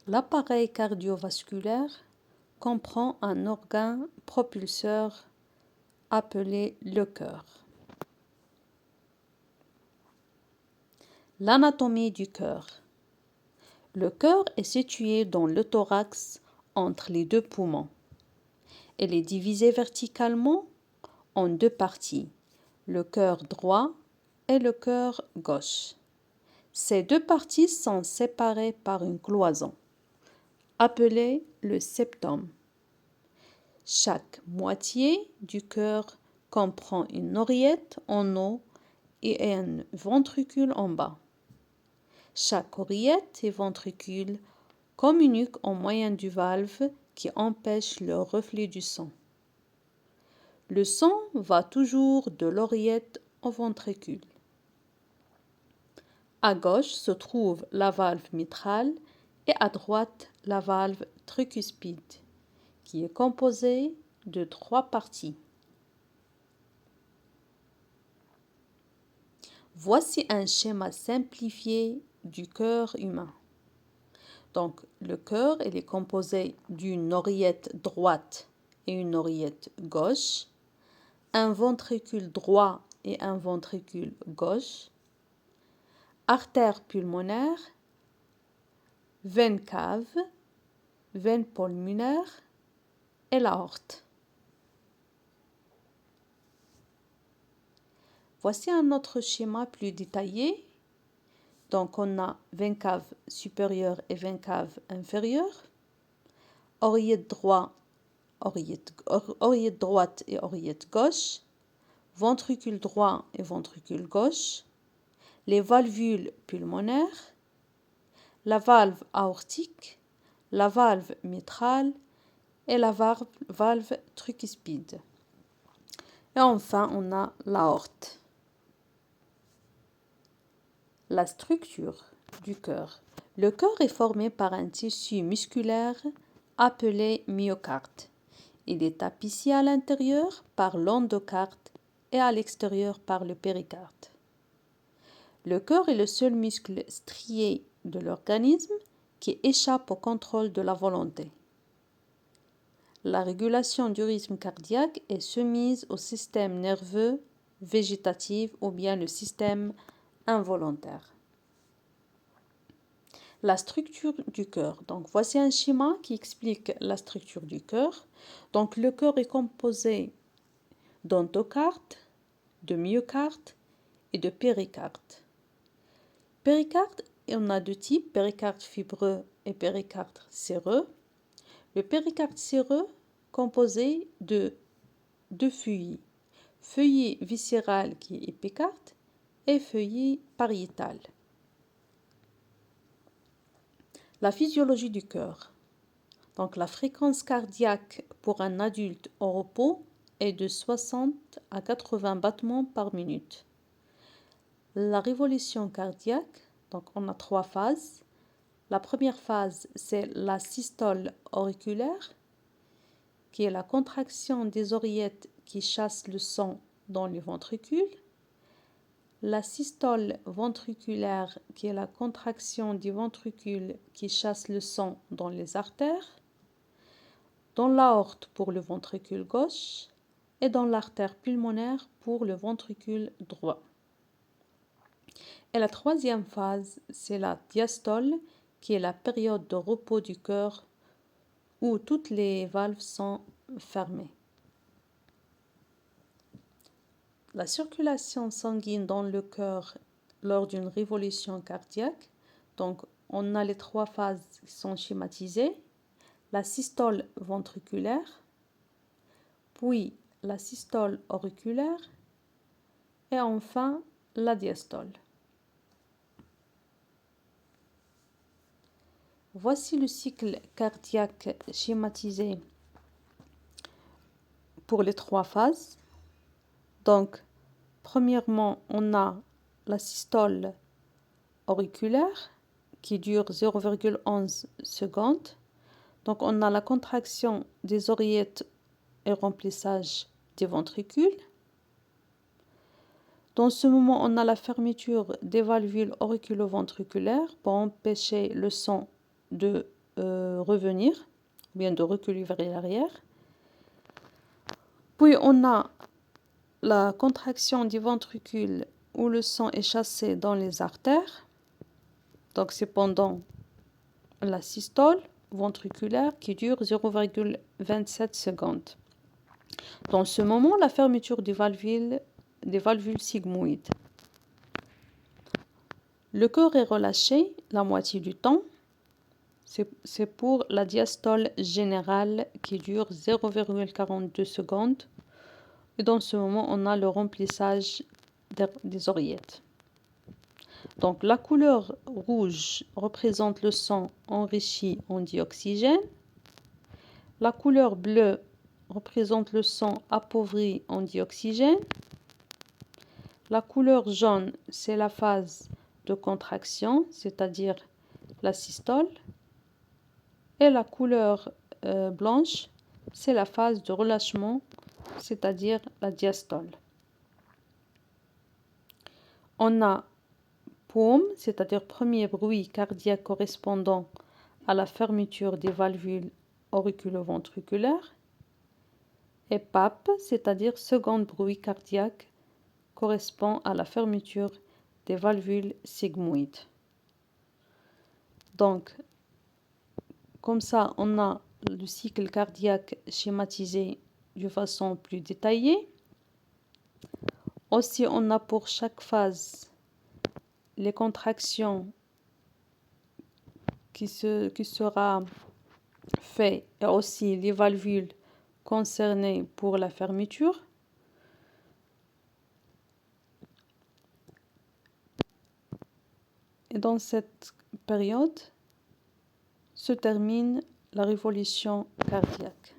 L'appareil cardiovasculaire comprend un organe propulseur appelé le cœur. L'anatomie du cœur. Le cœur est situé dans le thorax entre les deux poumons. Elle est divisée verticalement en deux parties, le cœur droit et le cœur gauche. Ces deux parties sont séparées par une cloison, appelée le septum. Chaque moitié du cœur comprend une oreillette en haut et un ventricule en bas. Chaque oreillette et ventricule communiquent au moyen du valve qui empêche le reflux du sang. Le sang va toujours de l'oreillette au ventricule. À gauche se trouve la valve mitrale et à droite la valve tricuspide, qui est composée de 3 parties. Voici un schéma simplifié du cœur humain. Donc, le cœur, il est composé d'une oreillette droite et une oreillette gauche, un ventricule droit et un ventricule gauche, artère pulmonaire, veine cave, veine pulmonaire et l'aorte. Voici un autre schéma plus détaillé. Donc, on a veine cave supérieure et veine cave inférieure, oreillette droite et oreillette gauche, ventricule droit et ventricule gauche, les valvules pulmonaires, la valve aortique, la valve mitrale et la valve tricuspide. Et enfin, on a l'aorte. La structure du cœur. Le cœur est formé par un tissu musculaire appelé myocarde. Il est tapissé à l'intérieur par l'endocarde et à l'extérieur par le péricarde. Le cœur est le seul muscle strié de l'organisme qui échappe au contrôle de la volonté. La régulation du rythme cardiaque est soumise au système nerveux végétatif ou bien le système involontaire. La structure du cœur. Donc, voici un schéma qui explique la structure du cœur. Donc, le cœur est composé d'endocarde, de myocarde et de péricarde. Péricarde, on a deux types, péricarde fibreux et péricarde séreux. Le péricarde séreux composé de deux feuillets, feuillet viscéral qui est épicarde et feuillet pariétal. La physiologie du cœur. Donc la fréquence cardiaque pour un adulte au repos est de 60 à 80 battements par minute. La révolution cardiaque, donc on a 3 phases. La première phase, c'est la systole auriculaire, qui est la contraction des oreillettes qui chassent le sang dans les ventricules. La systole ventriculaire, qui est la contraction des ventricules qui chassent le sang dans les artères. Dans l'aorte pour le ventricule gauche et dans l'artère pulmonaire pour le ventricule droit. Et la troisième phase, c'est la diastole, qui est la période de repos du cœur où toutes les valves sont fermées. La circulation sanguine dans le cœur lors d'une révolution cardiaque, donc on a les 3 phases qui sont schématisées, la systole ventriculaire, puis la systole auriculaire et enfin la diastole. Voici le cycle cardiaque schématisé pour les 3 phases. Donc, premièrement, on a la systole auriculaire qui dure 0,11 secondes. Donc, on a la contraction des oreillettes et remplissage des ventricules. Dans ce moment, on a la fermeture des valvules auriculo-ventriculaires pour empêcher le sang de revenir, ou bien de reculer vers l'arrière. Puis on a la contraction du ventricule où le sang est chassé dans les artères. Donc c'est pendant la systole ventriculaire qui dure 0,27 secondes. Dans ce moment, la fermeture des valvules sigmoïdes. Le cœur est relâché la moitié du temps. C'est pour la diastole générale qui dure 0,42 secondes. Et dans ce moment, on a le remplissage des oreillettes. Donc la couleur rouge représente le sang enrichi en dioxygène. La couleur bleue représente le sang appauvri en dioxygène. La couleur jaune, c'est la phase de contraction, c'est-à-dire la systole. Et la couleur blanche, c'est la phase de relâchement, c'est-à-dire la diastole. On a POM, c'est-à-dire premier bruit cardiaque correspondant à la fermeture des valvules auriculo-ventriculaires. Et PAP, c'est-à-dire second bruit cardiaque correspond à la fermeture des valvules sigmoïdes. Donc, comme ça, on a le cycle cardiaque schématisé de façon plus détaillée. Aussi, on a pour chaque phase les contractions qui sera fait et aussi les valvules concernées pour la fermeture. Et dans cette période se termine la révolution cardiaque.